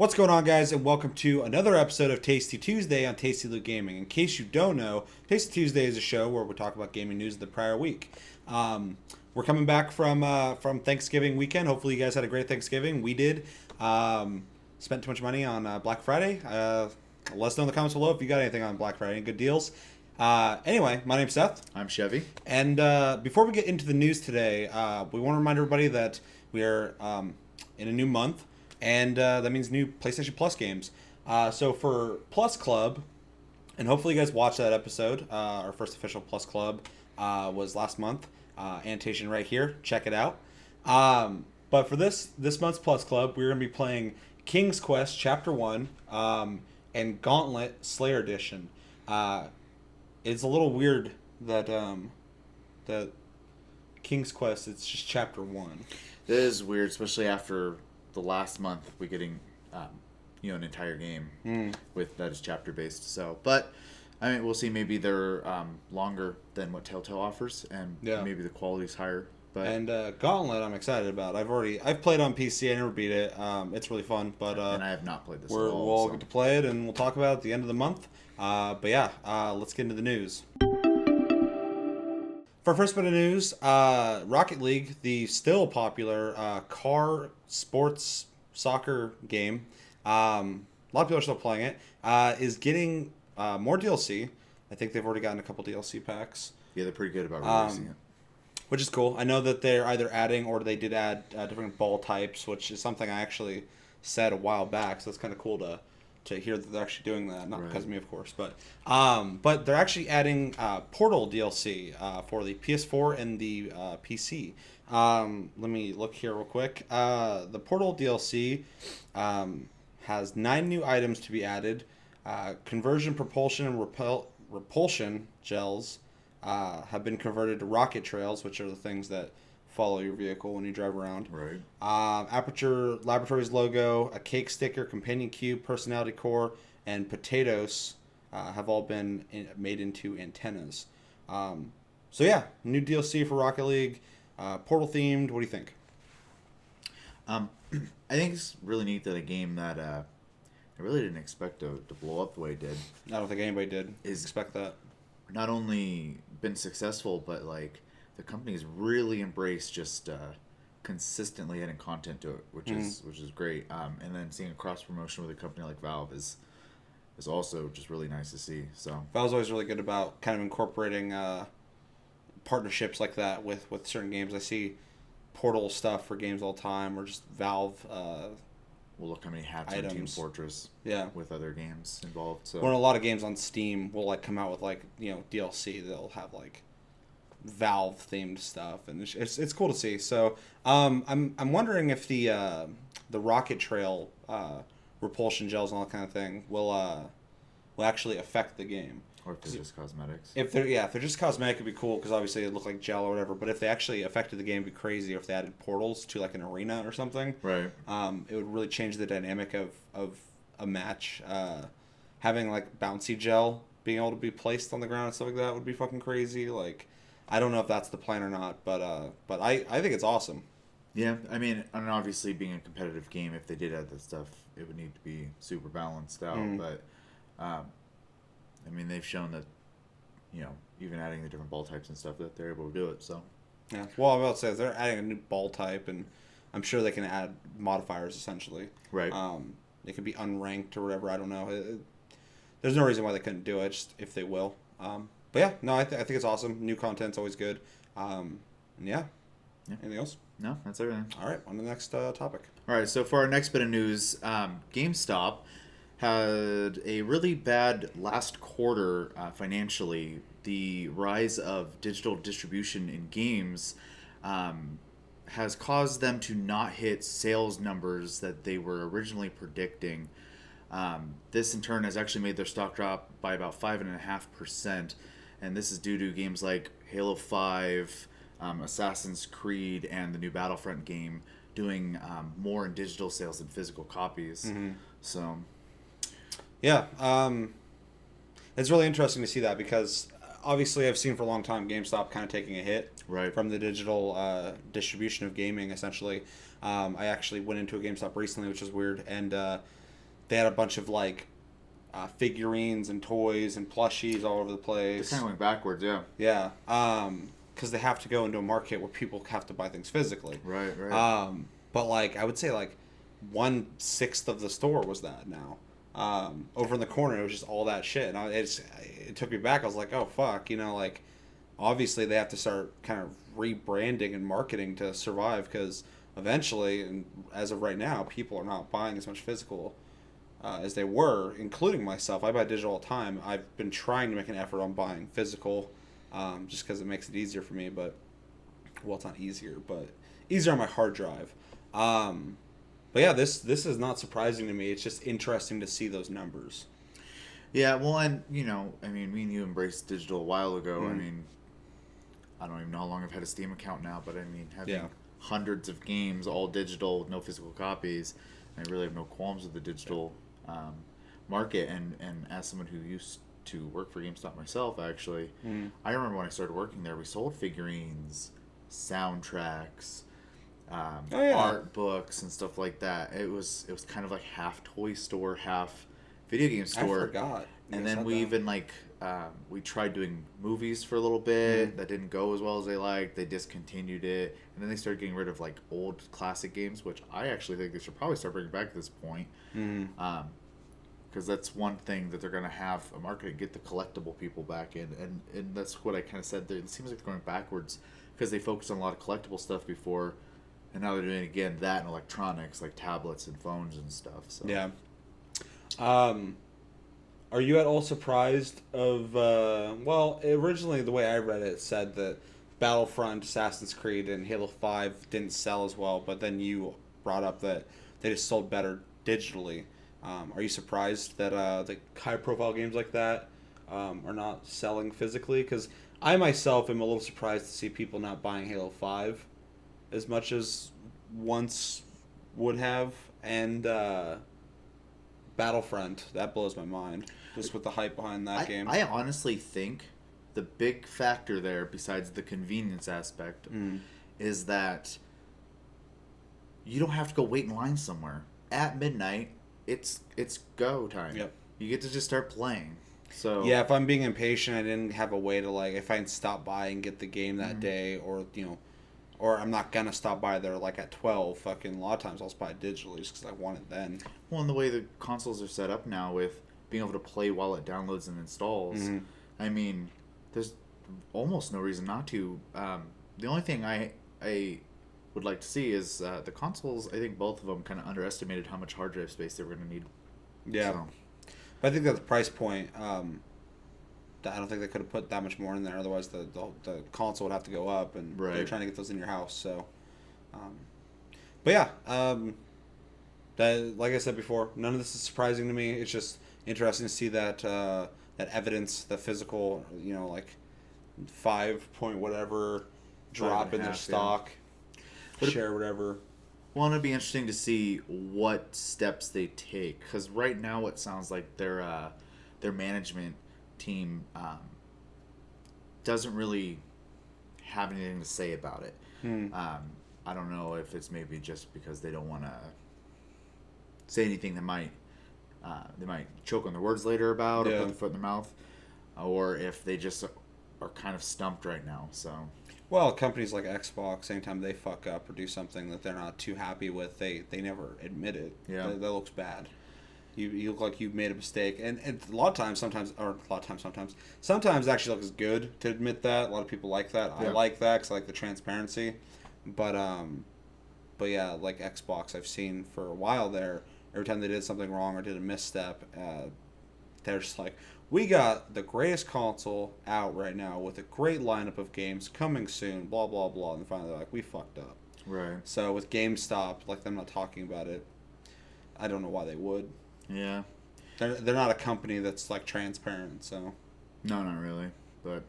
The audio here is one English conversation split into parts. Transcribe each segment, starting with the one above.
What's going on, guys, and welcome to another episode of Tasty Tuesday on Tasty Loot Gaming. In case you don't know, Tasty Tuesday is a show where we talk about gaming news of the prior week. We're coming back from Thanksgiving weekend. Hopefully, you guys had a great Thanksgiving. We did. Spent too much money on Black Friday. Let us know in the comments below if you got anything on Black Friday. Good deals. Anyway, my name's Seth. I'm Chevy. And before we get into the news today, we want to remind everybody that we are in a new month. And that means new PlayStation Plus games. So for Plus Club, and hopefully you guys watched that episode. Our first official Plus Club was last month. Annotation right here. Check it out. But for this month's Plus Club, we're going to be playing King's Quest Chapter 1 and Gauntlet Slayer Edition. It's a little weird that that King's Quest, it's just Chapter 1. It is weird, especially after the last month we getting an entire game with that is chapter based. So but I mean, we'll see. Maybe they're longer than what Telltale offers, and maybe the quality's higher. But Gauntlet, I'm excited about. I've played on PC. I never beat it. It's really fun, but and I have not played this. We'll get to play it, and we'll talk about it at the end of the month. But yeah, let's get into the news. For our first bit of news, Rocket League, the still popular car sports soccer game, a lot of people are still playing it, is getting more DLC. I think they've already gotten a couple DLC packs. Yeah, they're pretty good about releasing it. Which is cool. I know that they're either adding or they did add different ball types, which is something I actually said a while back, so it's kind of cool to hear that they're actually doing that. Not because of me, of course, but they're actually adding Portal DLC for the PS4 and the PC. Let me look here real quick. The Portal DLC has 9 new items to be added. Conversion, propulsion, and repulsion gels have been converted to rocket trails, which are the things that follow your vehicle when you drive around. Right. Aperture Laboratories logo, a cake sticker, companion cube, personality core, and potatoes have all been made into antennas. So yeah, new DLC for Rocket League, Portal themed. What do you think? I think it's really neat that a game that I really didn't expect to blow up the way it did. I don't think anybody did expect that. Not only been successful, but like the company's really embraced just consistently adding content to it, which is great. And then seeing a cross promotion with a company like Valve is also just really nice to see. So Valve's always really good about kind of incorporating partnerships like that with certain games. I see Portal stuff for games all the time, or just Valve. Well, look how many hats on Team Fortress. With other games involved. So when a lot of games on Steam will like come out with like DLC, they'll have like Valve themed stuff, and it's cool to see. So I'm wondering if the rocket trail repulsion gels and all that kind of thing will actually affect the game, or if they're just cosmetics. If they're just cosmetic, it'd be cool because obviously it look like gel or whatever. But if they actually affected the game, it'd be crazy. Or if they added portals to like an arena or something, right? It would really change the dynamic of a match. Having like bouncy gel being able to be placed on the ground and stuff like that would be fucking crazy. Like, I don't know if that's the plan or not, but I think it's awesome. Yeah, I mean, and obviously being a competitive game, if they did add that stuff, it would need to be super balanced out. But I mean, they've shown that even adding the different ball types and stuff, that they're able to do it. So yeah, well, I will say they're adding a new ball type, and I'm sure they can add modifiers essentially. Right. It could be unranked or whatever. I don't know. There's no reason why they couldn't do it, just if they will. But yeah, no, I think it's awesome. New content's always good. And yeah. Anything else? No, that's everything. All right, on to the next topic. All right, so for our next bit of news, GameStop had a really bad last quarter financially. The rise of digital distribution in games has caused them to not hit sales numbers that they were originally predicting. This in turn has actually made their stock drop by about 5.5%, and this is due to games like Halo 5, Assassin's Creed, and the new Battlefront game doing more in digital sales than physical copies. So yeah, it's really interesting to see that because obviously I've seen for a long time GameStop kind of taking a hit from the digital distribution of gaming, essentially. I actually went into a GameStop recently, which was weird, and they had a bunch of like figurines and toys and plushies all over the place. It's kind of going backwards, yeah. Yeah, because they have to go into a market where people have to buy things physically. Right, right. But like I would say like 1/6 of the store was that now. Over in the corner, it was just all that shit, and it took me back. I was like, oh fuck, like obviously they have to start kind of rebranding and marketing to survive, because eventually, and as of right now, people are not buying as much physical as they were, including myself. I buy digital all the time. I've been trying to make an effort on buying physical, just because it makes it easier for me. But well, it's not easier, but easier on my hard drive. But yeah, this is not surprising to me. It's just interesting to see those numbers. Yeah, well, and I mean, me and you embraced digital a while ago. I mean, I don't even know how long I've had a Steam account now, but I mean, having hundreds of games, all digital with no physical copies, I really have no qualms with the digital market. And as someone who used to work for GameStop myself, actually, I remember when I started working there, we sold figurines, soundtracks, art books, and stuff like that. It was kind of like half toy store, half video game store. I forgot. And then we even we tried doing movies for a little bit. That didn't go as well as they liked. They discontinued it, and then they started getting rid of like old classic games, which I actually think they should probably start bringing back at this point. Because that's one thing that they're going to have a market, get the collectible people back in, and that's what I kind of said there. It seems like they're going backwards because they focused on a lot of collectible stuff before, and now they're doing again that and electronics like tablets and phones and stuff. So yeah. Are you at all surprised of, well, originally the way I read it said that Battlefront, Assassin's Creed, and Halo 5 didn't sell as well, but then you brought up that they just sold better digitally. Are you surprised that the high-profile games like that are not selling physically? Because I myself am a little surprised to see people not buying Halo 5 as much as once would have, and Battlefront, that blows my mind, just with the hype behind that game. I honestly think the big factor there, besides the convenience aspect, is that you don't have to go wait in line somewhere. At midnight, it's go time. Yep. You get to just start playing. So yeah, if I'm being impatient, I didn't have a way to, like, if I can stop by and get the game that day, or or I'm not gonna stop by there like at 12. Fucking a lot of times I'll just buy it digitally just because I want it then. Well, and the way the consoles are set up now with being able to play while it downloads and installs, I mean, there's almost no reason not to. The only thing I would like to see is the consoles. I think both of them kind of underestimated how much hard drive space they were going to need. Yeah, so. But I think that the price point, I don't think they could have put that much more in there. Otherwise, the console would have to go up, and they're trying to get those in your house. So, but yeah, that, like I said before, none of this is surprising to me. It's just interesting to see that that evidence, the physical, like 5 point whatever drop in their stock, share whatever. Well, it'd be interesting to see what steps they take, because right now it sounds like their management team doesn't really have anything to say about it. I don't know if it's maybe just because they don't want to say anything that might they might choke on their words later about, or put their foot in their mouth, or if they just are kind of stumped right now. So. Well, companies like Xbox, anytime they fuck up or do something that they're not too happy with, they never admit it. Yeah. That looks bad. You look like you've made a mistake. And a lot of times, sometimes actually looks good to admit that. A lot of people like that. Yeah. I like that because I like the transparency. But yeah, like Xbox, I've seen for a while there, every time they did something wrong or did a misstep, they're just like, we got the greatest console out right now with a great lineup of games coming soon, blah, blah, blah. And finally they're like, we fucked up. Right. So with GameStop, like them not talking about it, I don't know why they would. Yeah. They're not a company that's like transparent, so. No, not really. But,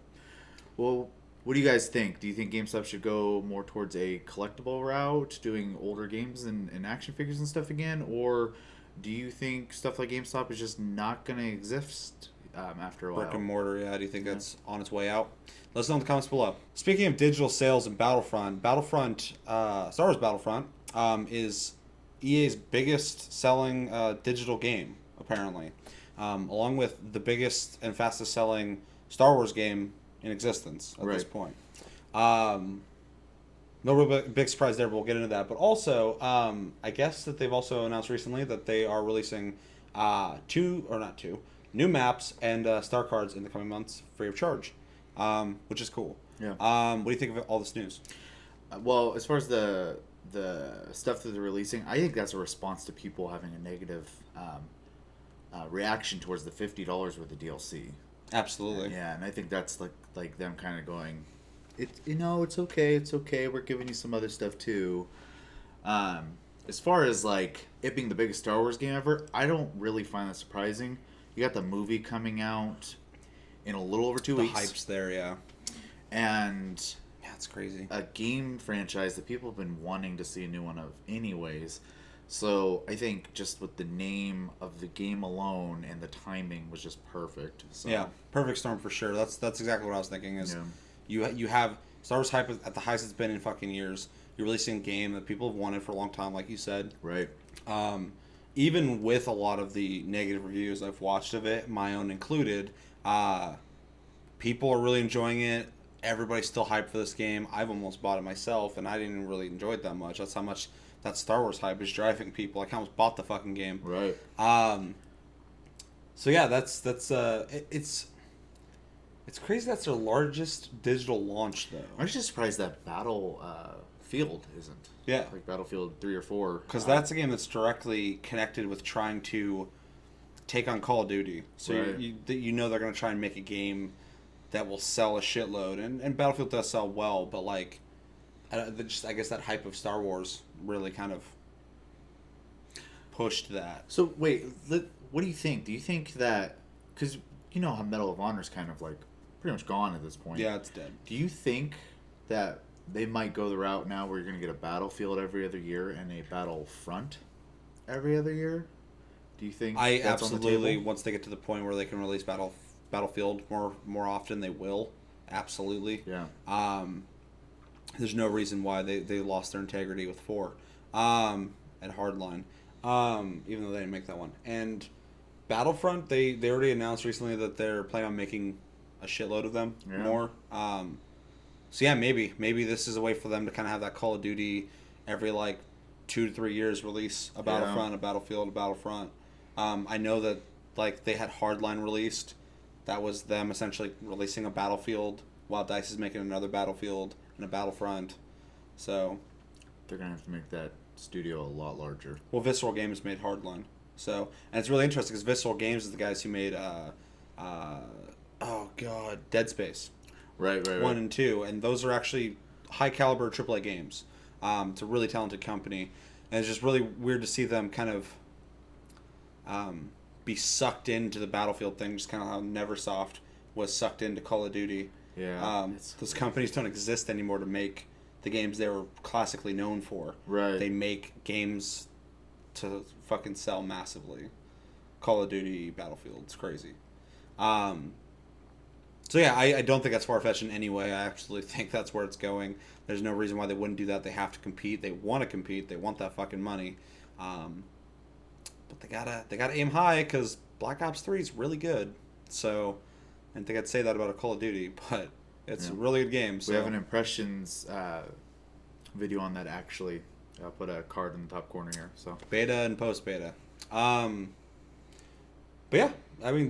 well, what do you guys think? Do you think GameStop should go more towards a collectible route, doing older games and action figures and stuff again? Or do you think stuff like GameStop is just not going to exist after a while? Brick and mortar, yeah. Do you think that's on its way out? Let us know in the comments below. Speaking of digital sales and Battlefront, Star Wars Battlefront is EA's biggest selling digital game, apparently, along with the biggest and fastest selling Star Wars game in existence at this point. No real big surprise there, but we'll get into that. But also, I guess that they've also announced recently that they are releasing two new maps and star cards in the coming months free of charge, which is cool. Yeah. What do you think of all this news? Well, as far as the stuff that they're releasing, I think that's a response to people having a negative reaction towards the $50 worth of DLC. Absolutely. Yeah, and I think that's like them kind of going, it's okay. We're giving you some other stuff too. As far as like it being the biggest Star Wars game ever, I don't really find that surprising. You got the movie coming out in a little over 2 weeks. The hype's there, yeah. And yeah, it's crazy. A game franchise that people have been wanting to see a new one of anyways. So I think just with the name of the game alone and the timing was just perfect. So. Yeah, perfect storm for sure. That's exactly what I was thinking. Is you have Star Wars hype at the highest it's been in fucking years. You're releasing a game that people have wanted for a long time, like you said. Right. Even with a lot of the negative reviews I've watched of it, my own included, people are really enjoying it. Everybody's still hyped for this game. I've almost bought it myself, and I didn't really enjoy it that much. That's how much that Star Wars hype is driving people. I almost bought the fucking game. Right. So yeah, it's crazy that's their largest digital launch though. I'm just surprised that Battlefield isn't. Yeah. Like Battlefield 3 or 4. Because that's a game that's directly connected with trying to take on Call of Duty. So right. you know they're going to try and make a game that will sell a shitload, and Battlefield does sell well, but like, I guess that hype of Star Wars really kind of pushed that. So wait, what do you think? Do you think that, because you know how Medal of Honor is kind of like pretty much gone at this point. Yeah, it's dead. Do you think that they might go the route now where you're going to get a Battlefield every other year and a Battlefront every other year? Do you think I that's absolutely, on the table? once they get to the point where they can release Battlefield more often, they will. Absolutely. Yeah. There's no reason why they lost their integrity with 4 at Hardline, even though they didn't make that one. And Battlefront, they already announced recently that they're planning on making a shitload of them more. So yeah, maybe this is a way for them to kind of have that Call of Duty every like 2 to 3 years release a Battlefront, a Battlefield, a Battlefront. I know that like they had Hardline released. That was them essentially releasing a Battlefield while DICE is making another Battlefield and a Battlefront. So they're gonna have to make that studio a lot larger. Well, Visceral Games made Hardline. So, and it's really interesting because Visceral Games is the guys who made Dead Space. Right. 1 and 2, and those are actually high caliber AAA games. It's a really talented company, and it's just really weird to see them kind of be sucked into the Battlefield thing, just kind of how Neversoft was sucked into Call of Duty. Yeah. Those companies don't exist anymore to make the games they were classically known for. Right. They make games to fucking sell massively. Call of Duty, Battlefield, it's crazy. So yeah, I don't think that's far-fetched in any way. I absolutely think that's where it's going. There's no reason why they wouldn't do that. They have to compete. They want to compete. They want that fucking money. But they gotta aim high because Black Ops 3 is really good. So, I didn't think I'd say that about a Call of Duty, but it's a really good game. So. We have an impressions video on that actually. I'll put a card in the top corner here. So beta and post beta. But yeah, I mean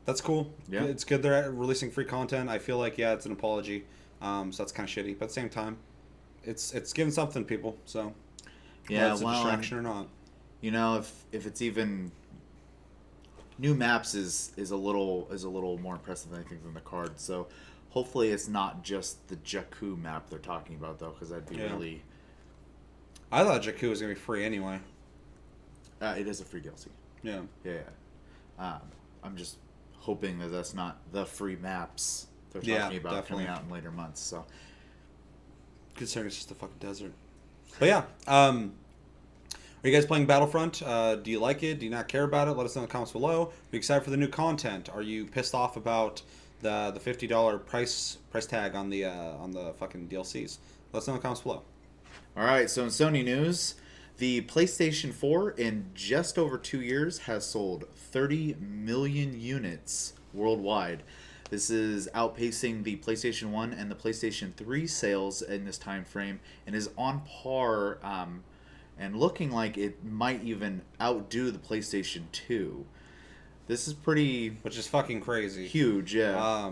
that's cool. Yeah. It's good they're releasing free content. I feel like it's an apology. So that's kind of shitty, but at the same time, it's giving something to people. So yeah, whether it's a distraction or not. You know, if it's even new maps is a little more impressive, I think, than the card. So hopefully it's not just the Jakku map they're talking about though, because that'd be really. I thought Jakku was gonna be free anyway. It is a free DLC. Yeah. Yeah. I'm just hoping that that's not the free maps they're talking about definitely. coming out in later months. So considering it's just a fucking desert. But yeah, are you guys playing Battlefront? Do you like it? Do you not care about it? Let us know in the comments below. Are you excited for the new content? Are you pissed off about the $50 price tag on the fucking DLCs? Let us know in the comments below. all right, so in Sony news, The PlayStation 4 in just over 2 years has sold 30 million units worldwide. This is outpacing the PlayStation 1 and the PlayStation 3 sales in this time frame, and is on par and looking like it might even outdo the PlayStation 2. This is pretty Which is fucking crazy. huge, yeah.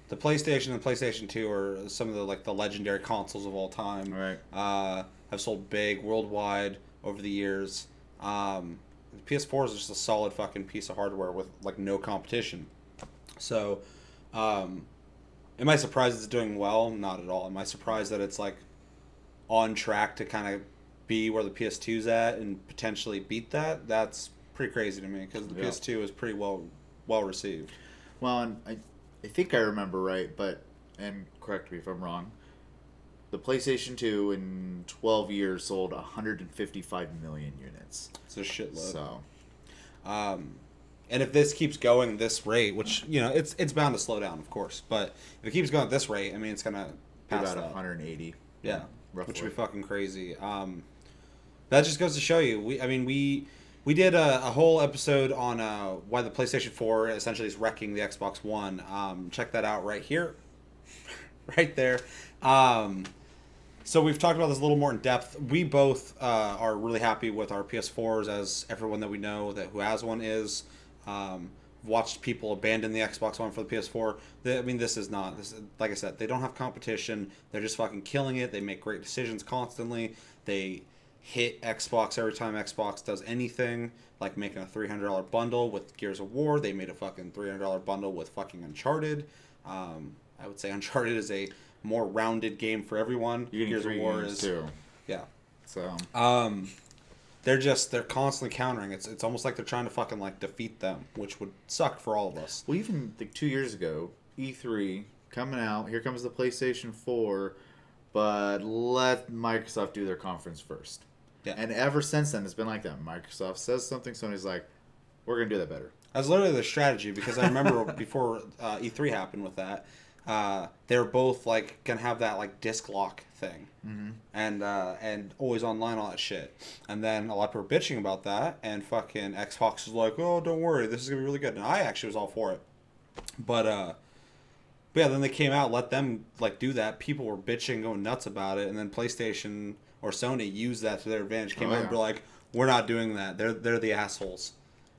The PlayStation and PlayStation 2 are some of the legendary consoles of all time. Right. Have sold big worldwide over the years. The PS4 is just a solid fucking piece of hardware with like no competition. So, am I surprised it's doing well? Not at all. Am I surprised that it's like on track to kind of be where the PS2's at and potentially beat that? That's pretty crazy to me because the PS2 is pretty well received. Well, and I think I remember right, and correct me if I'm wrong, the PlayStation 2 in 12 years sold 155 million units. It's a shitload. So, and if this keeps going this rate, which it's bound to slow down, of course, but if it keeps going at this rate, I mean, it's gonna pass about that. 180. Yeah, roughly. which would be fucking crazy. That just goes to show you. We did a whole episode on why the PlayStation 4 essentially is wrecking the Xbox One. Check that out right here, right there. So we've talked about this a little more in depth. We both are really happy with our PS4s, as everyone that we know who has one is. Watched people abandon the Xbox One for the PS4. This is like I said, they don't have competition. They're just fucking killing it. They make great decisions constantly. They hit Xbox every time Xbox does anything, like making a $300 bundle with Gears of War. They made a fucking $300 bundle with fucking Uncharted. I would say Uncharted is a more rounded game for everyone. Gears of War is too. Yeah. So they're constantly countering. It's almost like they're trying to fucking like defeat them, which would suck for all of us. Well, even like 2 years ago, E3 coming out. Here comes the PlayStation 4, but let Microsoft do their conference first. Yeah. And ever since then, it's been like that. Microsoft says something, Sony's like, we're gonna do that better. That's literally their strategy, because I remember before E3 happened with that, they were both like gonna have that like disc lock thing, and always online, all that shit. And then a lot of people were bitching about that, and fucking Xbox was like, oh, don't worry, this is gonna be really good. And I actually was all for it, but yeah, then they came out, let them like do that. People were bitching, going nuts about it, and then PlayStation or Sony used that to their advantage. Came out and were like, we're not doing that. They're the assholes,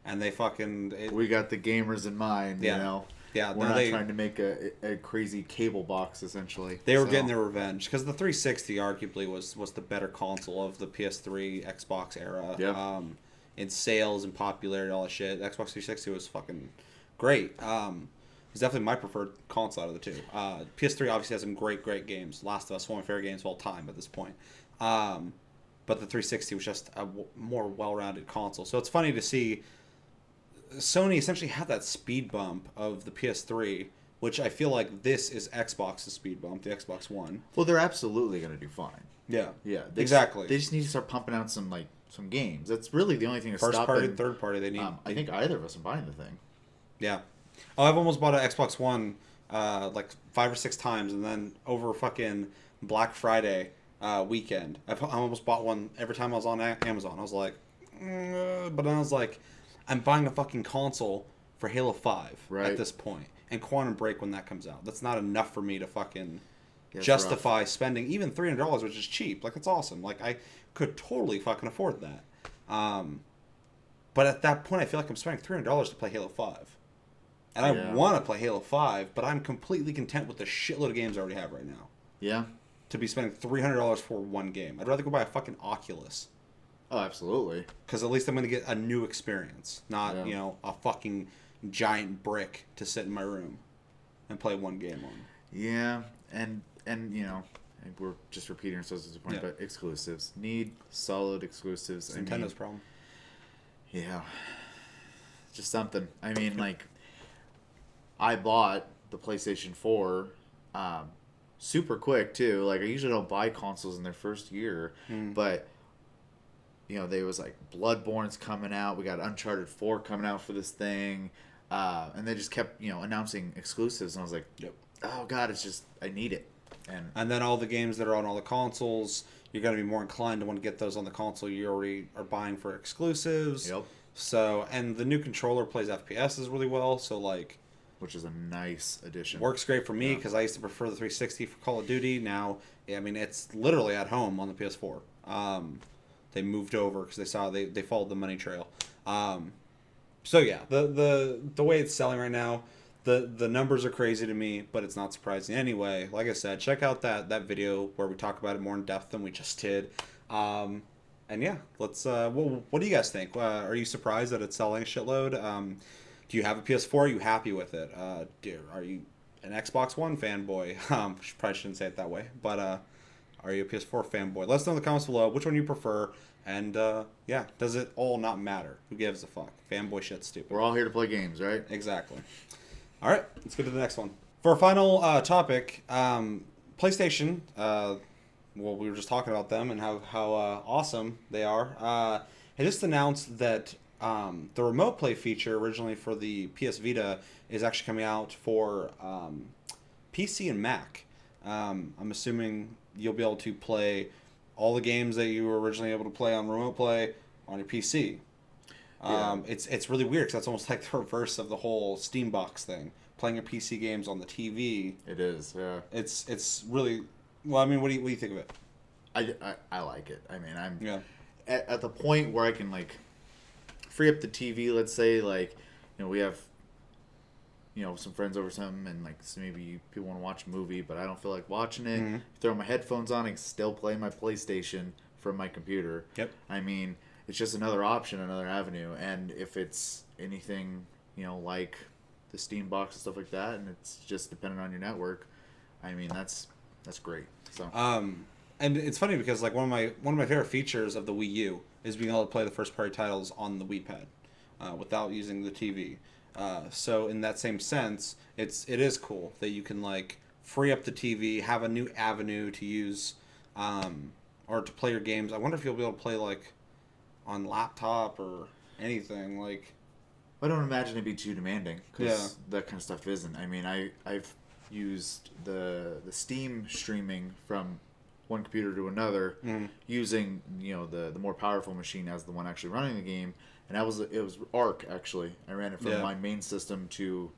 and they fucking. We got the gamers in mind, yeah. you know. Yeah, we're not trying to make a crazy cable box, essentially. They were getting their revenge, because the 360 arguably was the better console of the PS3, Xbox era. Yep. In sales and popularity, all that shit. The Xbox 360 was fucking great. It's definitely my preferred console out of the two. PS3 obviously has some great games. Last of Us, one of my favorite games of all time at this point. But the 360 was just a more well-rounded console. So it's funny to see Sony essentially had that speed bump of the PS3, which I feel like this is Xbox's speed bump, the Xbox One. Well, they're absolutely going to do fine. Yeah. Yeah. Exactly. They just need to start pumping out some games. That's really the only thing that's First stopping. party, third party, they need. I think either of us are buying the thing. Yeah. Oh, I've almost bought an Xbox One like 5 or 6 times, and then over fucking Black Friday weekend, I almost bought one every time I was on Amazon. I was like, but then I was like, I'm buying a fucking console for Halo 5 at this point, and Quantum Break when that comes out. That's not enough for me to fucking justify spending even $300, which is cheap. Like, it's awesome. Like, I could totally fucking afford that. But at that point, I feel like I'm spending $300 to play Halo 5. And I want to play Halo 5, but I'm completely content with the shitload of games I already have right now. Yeah. To be spending $300 for one game. I'd rather go buy a fucking Oculus. Oh, absolutely. Because at least I'm going to get a new experience, not, a fucking giant brick to sit in my room and play one game on. Yeah, and we're just repeating ourselves at this point, but exclusives. Need solid exclusives. It's Nintendo's problem. Yeah. Just something. I mean, like, I bought the PlayStation 4 super quick, too. Like, I usually don't buy consoles in their first year, but... they was like Bloodborne's coming out. We got Uncharted 4 coming out for this thing. And they just kept, announcing exclusives. And I was like, oh, God, it's just, I need it. And then all the games that are on all the consoles, you're going to be more inclined to want to get those on the console you already are buying for exclusives. Yep. So, and the new controller plays FPSs really well, so like, which is a nice addition. Works great for me because I used to prefer the 360 for Call of Duty. Now, I mean, it's literally at home on the PS4. They moved over because they saw they followed the money trail. So yeah, the way it's selling right now, the numbers are crazy to me, but it's not surprising anyway. Like I said, check out that video where we talk about it more in depth than we just did. And yeah, let's. What do you guys think? Are you surprised that it's selling a shitload? Do you have a PS4? Are you happy with it? Are you an Xbox One fanboy? Probably shouldn't say it that way, but are you a PS4 fanboy? Let us know in the comments below which one you prefer. And yeah, does it all not matter? Who gives a fuck? Fanboy shit's stupid. We're all here to play games, right? Exactly. All right, let's go to the next one. For our final topic, PlayStation. Well, we were just talking about them and how awesome they are. I just announced that the remote play feature originally for the PS Vita is actually coming out for PC and Mac. I'm assuming you'll be able to play all the games that you were originally able to play on remote play on your PC. Yeah. It's really weird because that's almost like the reverse of the whole Steam Box thing. Playing your PC games on the TV. It is, yeah. It's really well. I mean, what do you think of it? I like it. I mean, I'm Yeah. at the point where I can like free up the TV. Let's say like we have some friends over something, and like so maybe people want to watch a movie, but I don't feel like watching it. Mm-hmm. Throw my headphones on and still play my PlayStation from my computer. Yep. I mean, it's just another option, another avenue, and if it's anything like the Steam Box and stuff like that, and it's just dependent on your network, I mean that's great. So and it's funny because like one of my favorite features of the Wii U is being able to play the first party titles on the Wii Pad without using the TV. So in that same sense, it is cool that you can like free up the TV, have a new avenue to use, or to play your games. I wonder if you'll be able to play like on laptop or anything like. I don't imagine it'd be too demanding because that kind of stuff isn't. I mean, I've used the Steam streaming from one computer to another using the more powerful machine as the one actually running the game, and it was Arc actually. I ran it from my main system to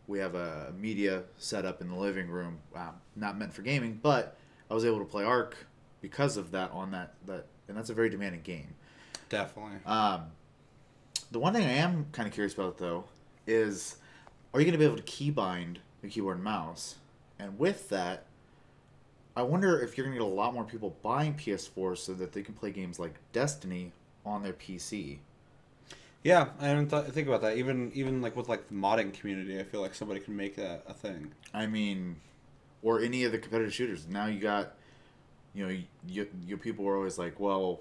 we have a media setup in the living room, not meant for gaming, but I was able to play Arc because of that on that and that's a very demanding game. Definitely. The one thing I am kind of curious about, though, is are you going to be able to keybind the keyboard and mouse? And with that, I wonder if you're going to get a lot more people buying PS4 so that they can play games like Destiny on their PC. Yeah, I haven't think about that. Even like with like the modding community, I feel like somebody can make that a thing. I mean, or any of the competitive shooters. Now you got, you people were always like, well,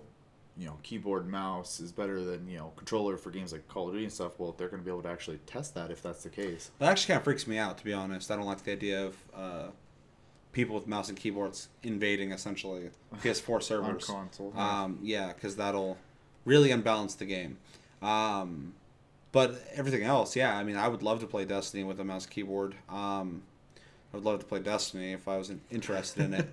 keyboard and mouse is better than, controller for games like Call of Duty and stuff. Well, they're going to be able to actually test that if that's the case. That actually kind of freaks me out, to be honest. I don't like the idea of people with mouse and keyboards invading, essentially, PS4 servers. On console. Yeah, because that'll really unbalance the game. But everything else, yeah, I mean, I would love to play Destiny with a mouse and keyboard. I would love to play Destiny if I was interested in it.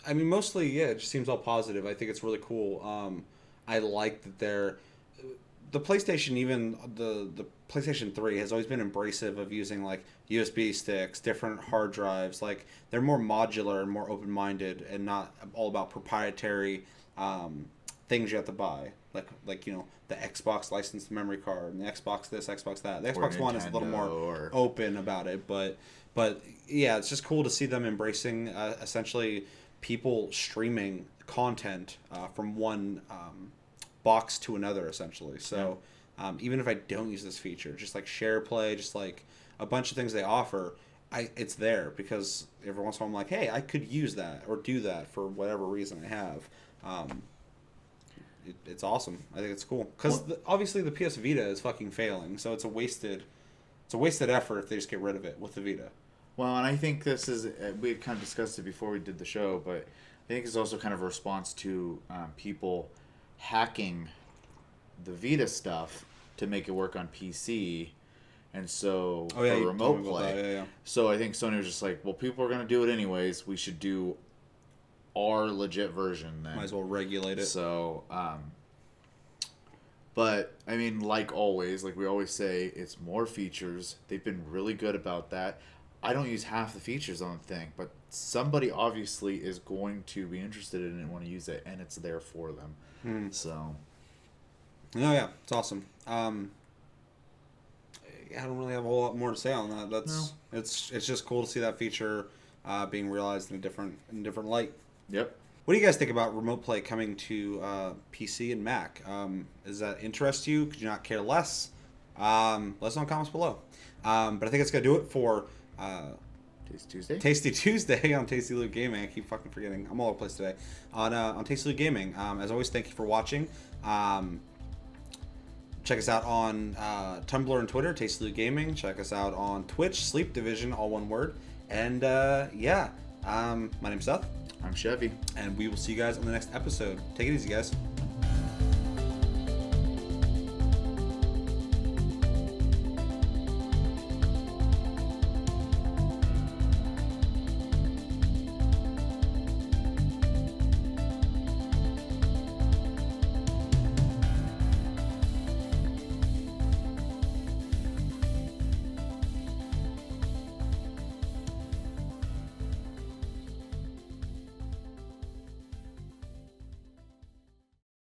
I mean, mostly, yeah, it just seems all positive. I think it's really cool. I like that the PlayStation, even the PlayStation 3 has always been embracive of using like USB sticks, different hard drives. Like they're more modular and more open-minded and not all about proprietary things you have to buy. Like the Xbox licensed memory card and the Xbox this, Xbox that. The Xbox One is a little more open about it, but yeah, it's just cool to see them embracing essentially people streaming content from one box to another, essentially. So even if I don't use this feature, just like share play, just like a bunch of things they offer, it's there because every once in a while I'm like, hey, I could use that or do that for whatever reason I have. It's awesome. I think it's cool because obviously the PS Vita is fucking failing, so it's a wasted effort if they just get rid of it with the Vita. Well, and I think this is, we had kind of discussed it before we did the show, but I think it's also kind of a response to people hacking the Vita stuff to make it work on PC. and so Oh yeah, for you remote told me about play. that. Yeah. So I think Sony was just like, well, people are going to do it anyways. We should do our legit version then. Might as well regulate it. So, but I mean, like always, like we always say, it's more features. They've been really good about that. I don't use half the features on the thing, but somebody obviously is going to be interested in it and want to use it, and it's there for them. So, Oh yeah, it's awesome. I don't really have a whole lot more to say on that. It's just cool to see that feature being realized in a different light. yep. What do you guys think about remote play coming to PC and Mac? Does that interest you? Could you not care less? Let us know in the comments below. But I think it's going to do it for Tasty Tuesday on Tasty Loot Gaming. I keep fucking forgetting. I'm all over the place today. On Tasty Loot Gaming. As always, thank you for watching. Check us out on Tumblr and Twitter, Tasty Loot Gaming. Check us out on Twitch, Sleep Division, all one word. And my name's Seth. I'm Chevy. And we will see you guys on the next episode. Take it easy, guys.